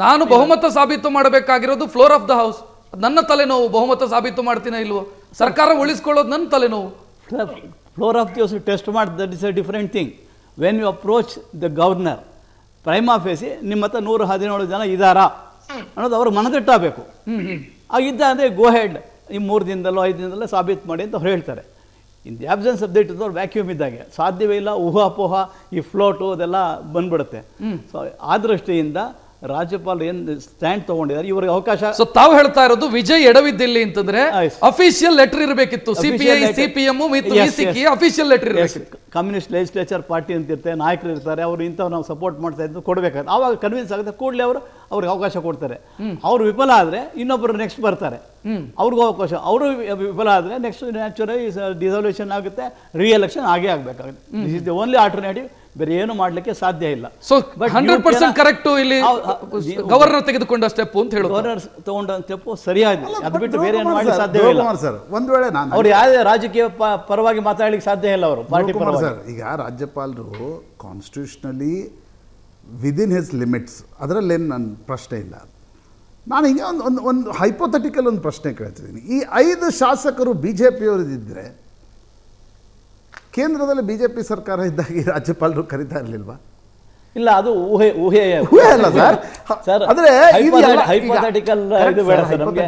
ನಾನು ಬಹುಮತ ಸಾಬೀತು ಮಾಡಬೇಕಾಗಿರೋದು ಫ್ಲೋರ್ ಆಫ್ ದ ಹೌಸ್, ನನ್ನ ತಲೆನೋವು. ಬಹುಮತ ಸಾಬೀತು ಮಾಡ್ತೀನ ಇಲ್ವೋ, ಸರ್ಕಾರ ಉಳಿಸ್ಕೊಳ್ಳೋದು ನನ್ನ ತಲೆನೋವು.
Floor of the house test ಮಾಡಿ, that is a different thing. When you approach the governor prima facie ನಿಮ್ಮ ಹತ್ರ 117 ಜನ ಇದ್ದಾರಾ ಅನ್ನೋದು ಅವ್ರಿಗೆ ಮನದಟ್ಟಾಗಬೇಕು. ಆಗಿದ್ದ ಅಂದರೆ ಗೋ ಹೆಡ್, ಈ 3 ದಿನದಲ್ಲೋ 5 ದಿನದಲ್ಲೋ ಸಾಬೀತು ಮಾಡಿ ಅಂತ ಅವ್ರು ಹೇಳ್ತಾರೆ. In the absence of that ಅವ್ರು ವ್ಯಾಕ್ಯೂಮ್ ಇದ್ದಾಗೆ ಸಾಧ್ಯವೇ ಇಲ್ಲ. ಊಹಾಪೋಹ, ಈ ಫ್ಲೋಟು ಅದೆಲ್ಲ ಬಂದ್ಬಿಡುತ್ತೆ. ಸೊ ಆ ದೃಷ್ಟಿಯಿಂದ ರಾಜ್ಯಪಾಲರು ಏನು ಸ್ಟ್ಯಾಂಡ್ ತಗೊಂಡಿದ್ದಾರೆ ಇವರಿಗೆ ಅವಕಾಶ.
ಸೊ ತಾವು ಹೇಳ್ತಾ ಇರೋದು ವಿಜಯ್ ಎಡವಿದ್ದಿಲ್ಲಿ ಅಂತಂದ್ರೆ
Yes.
ಅಫಿಷಿಯಲ್ ಲೆಟರ್ ಇರಬೇಕಿತ್ತು, ಸಿಪಿಐ ಸಿಪಿಎಂ ಮತ್ತು ವಿಸಿಕೆ ಅಫಿಷಿಯಲ್ ಲೆಟರ್ ಇರಬೇಕಿತ್ತು.
ಕಮ್ಯುನಿಸ್ಟ್ ಲೆಜಿಸ್ಲೇಚರ್ ಪಾರ್ಟಿ ಅಂತ ಇರ್ತಾರೆ, ನಾಯಕರು ಇರ್ತಾರೆ, ಅವರು ಇಂಥವ್ರು ನಾವು ಸಪೋರ್ಟ್ ಮಾಡ್ತಾ ಇದ್ದು ಕೊಡಬೇಕಾದ್ರೆ ಆವಾಗ ಕನ್ವಿನ್ಸ್ ಆಗುತ್ತೆ, ಕೂಡಲೇ ಅವ್ರಿಗೆ ಅವಕಾಶ ಕೊಡ್ತಾರೆ. ಅವರು ವಿಫಲ ಆದರೆ ಇನ್ನೊಬ್ಬರು ನೆಕ್ಸ್ಟ್ ಬರ್ತಾರೆ, ಅವ್ರಿಗೂ ಅವಕಾಶ. ಅವರು ವಿಫಲ ಆದರೆ ನೆಕ್ಸ್ಟ್ ನ್ಯಾಚುರಲಿ ಡಿಸಲ್ಯೂಷನ್ ಆಗುತ್ತೆ, ರಿಎಲೆಕ್ಷನ್ ಆಗೇ ಆಗಬೇಕಾಗುತ್ತೆ. This is the only alternative, ಬೇರೆ ಏನು ಮಾಡಲಿಕ್ಕೆ ಸಾಧ್ಯ ಇಲ್ಲ.
ಸೊ 100% ಕರೆಕ್ಟ್ ಇಲ್ಲಿ ಗವರ್ನರ್ ತೆಗೆದುಕೊಂಡ ಸ್ಟೆಪ್ ಅಂತ ಹೇಳೋದು.
ಗವರ್ನರ್ ತಗೊಂಡ ಸ್ಟೆಪ್ ಸರಿಯಾಗಿದೆ, ಅದು ಬಿಟ್ಟು ಬೇರೆ ಏನು ಮಾಡಲಿಕ್ಕೆ ಸಾಧ್ಯವಿಲ್ಲ
ಸರ್. ಒಂದು ವೇಳೆ ನಾನು
ಅವ್ರು ಯಾವುದೇ ರಾಜಕೀಯ ಪರವಾಗಿ ಮಾತಾಡ್ಲಿಕ್ಕೆ ಸಾಧ್ಯ ಇಲ್ಲ, ಅವರು ಪಾರ್ಟಿ ಪರವಾಗಿ.
ಸರ್, ಈಗ ರಾಜ್ಯಪಾಲರು ಕಾನ್ಸ್ಟಿಟ್ಯೂಷನಲಿ ವಿದಿನ್ ಹಿಸ್ ಲಿಮಿಟ್ಸ್, ಅದರಲ್ಲೇನು ನನ್ನ ಪ್ರಶ್ನೆ ಇಲ್ಲ. ನಾನು ಹೀಗೆ ಒಂದು ಹೈಪೋಥೆಟಿಕಲ್ ಒಂದು ಪ್ರಶ್ನೆ ಕೇಳ್ತಿದ್ದೀನಿ. ಈ 5 ಶಾಸಕರು BJP-ಅವರಿದ್ದರೆ ಕೇಂದ್ರದಲ್ಲಿ BJP ಸರ್ಕಾರ ಇದ್ದಾಗ ರಾಜ್ಯಪಾಲರು ಕರೀತಾ ಇರಲಿಲ್ವಾ?
ಇಲ್ಲ, ಅದು ಊಹೆ
ಅಲ್ಲ ಸರ್.
ಸರ್,
ಅಂದ್ರೆ
ಹೈಪೋಥೆಟಿಕಲ್ ಇದು ಬೇಡ ಸರ್ ನಮಗೆ.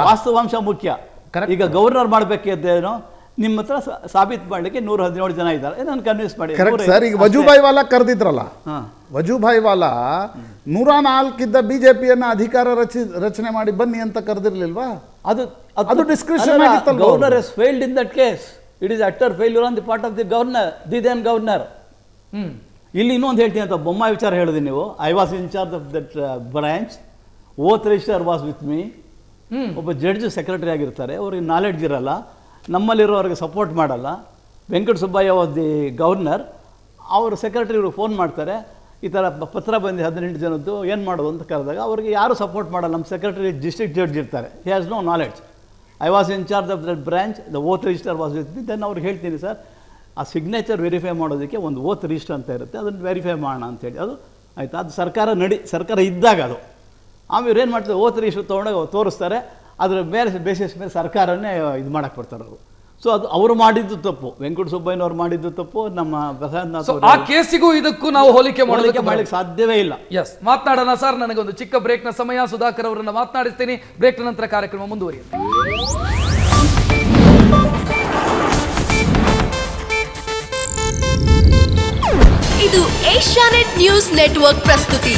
ವಾಸ್ತವಾಂಶ ಮುಖ್ಯ. ಈಗ ಗವರ್ನರ್ ಮಾಡಬೇಕಿದ್ದೇನೋ ನಿಮ್ಮ ಹತ್ರ ಸಾಬೀತು ಮಾಡಲಿಕ್ಕೆ 117 ಜನ ಇದ್ದಾರೆ, ನಾನು ಕನ್ವಿನ್ಸ್ ಮಾಡಿ.
Correct sir. ಈಗ ವಜೂಭಾಯಿ ವಾಲಾ ಕರೆದಿದ್ರಲ್ಲ, ವಜೂಭಾಯಿ ವಾಲಾ 104 ಇದ್ದ BJP-ಯನ್ನ ಅಧಿಕಾರ ರಚನೆ ಮಾಡಿ ಬನ್ನಿ ಅಂತ ಕರೆದಿರ್ಲಿಲ್ವಾ? ಅದು ಡಿಸ್ಕ್ರಿಪ್ಷನ್ ಆಗಿತ್ತಲ್ಲ.
Governor has failed in that case. It is utter failure on the part of the governor, the then governor. ಇಲ್ಲಿ ಇನ್ನೊಂದು ಹೇಳ್ತೀನಿ ಅಂತ ಬೊಮ್ಮಾಯಿ ವಿಚಾರ ಹೇಳಿದ್ರಿ ನೀವು. I was in charge of that branch, oath register was with me. ಒಬ್ಬ judge secretary ಆಗಿರ್ತಾರೆ, ಅವ್ರಿಗೆ ನಾಲೆಡ್ಜ್ ಇರಲ್ಲ, ನಮ್ಮಲ್ಲಿರೋರಿಗೆ ಸಪೋರ್ಟ್ ಮಾಡಲ್ಲ. Venkata Subbaiah was the governor. ಅವರು ಸೆಕ್ರೆಟರಿ ಇವ್ರಿಗೆ ಫೋನ್ ಮಾಡ್ತಾರೆ, ಈ ಥರ ಪತ್ರ ಬಂದು 18 ಜನದ್ದು ಏನು ಮಾಡೋದು ಅಂತ ಕರೆದಾಗ ಅವ್ರಿಗೆ ಯಾರು ಸಪೋರ್ಟ್ ಮಾಡಲ್ಲ. ನಮ್ಮ ಸೆಕ್ರೆಟರಿ ಡಿಸ್ಟ್ರಿಕ್ಟ್ ಜಡ್ಜ್ ಇರ್ತಾರೆ, he has no knowledge. I was in charge of that branch, the oath register was with me. Then ಅವ್ರಿಗೆ ಹೇಳ್ತೀನಿ, ಸರ್ ಆ ಸಿಗ್ನೇಚರ್ ವೆರಿಫೈ ಮಾಡೋದಕ್ಕೆ ಒಂದು ಓತ್ ರಿಜಿಸ್ಟರ್ ಅಂತ ಇರುತ್ತೆ, ಅದನ್ನು ವೆರಿಫೈ ಮಾಡೋಣ ಅಂತೇಳಿ. ಅದು ಆಯಿತಾ, ಅದು ಸರ್ಕಾರ ಇದ್ದಾಗ ಅದು. ಆಮೇಲೆ ಏನು ಮಾಡ್ತಾರೆ, ಓತ್ ರಿಜಿಸ್ಟರ್ ತೊಗೊಂಡಾಗ ತೋರಿಸ್ತಾರೆ, ಅದರ ಮೇಲೆ ಬೇಸಿಸ್ ಮೇಲೆ ಸರ್ಕಾರನೇ ಇದು ಮಾಡಕ್ಕೆ ಬರ್ತಾರೆ ಅವರು. ಸೊ ಅದು ಅವರು ಮಾಡಿದ್ದು ತಪ್ಪು, ವೆಂಕಟ ಸುಬ್ಬಯ್ಯನವ್ರು ಮಾಡಿದ್ದು ತಪ್ಪು. ನಮ್ಮ ಪ್ರಸಾದ್ನಾಥ್
ಆ ಕೇಸಿಗೂ ಇದಕ್ಕೂ ನಾವು ಹೋಲಿಕೆ
ಮಾಡಲಿಕ್ಕೆ ಸಾಧ್ಯವೇ ಇಲ್ಲ.
ಎಸ್, ಮಾತನಾಡೋಣ ಸರ್. ನನಗೊಂದು ಚಿಕ್ಕ ಬ್ರೇಕ್ನ ಸಮಯ. ಸುಧಾಕರ್ ಅವರನ್ನ ಮಾತನಾಡಿಸ್ತೀನಿ. ಬ್ರೇಕ್ನ ನಂತರ ಕಾರ್ಯಕ್ರಮ ಮುಂದುವರಿಯುತ್ತೆ.
ಇದು ಏಷ್ಯಾನೆಟ್ ನ್ಯೂಸ್ ನೆಟ್ವರ್ಕ್ ಪ್ರಸ್ತುತಿ.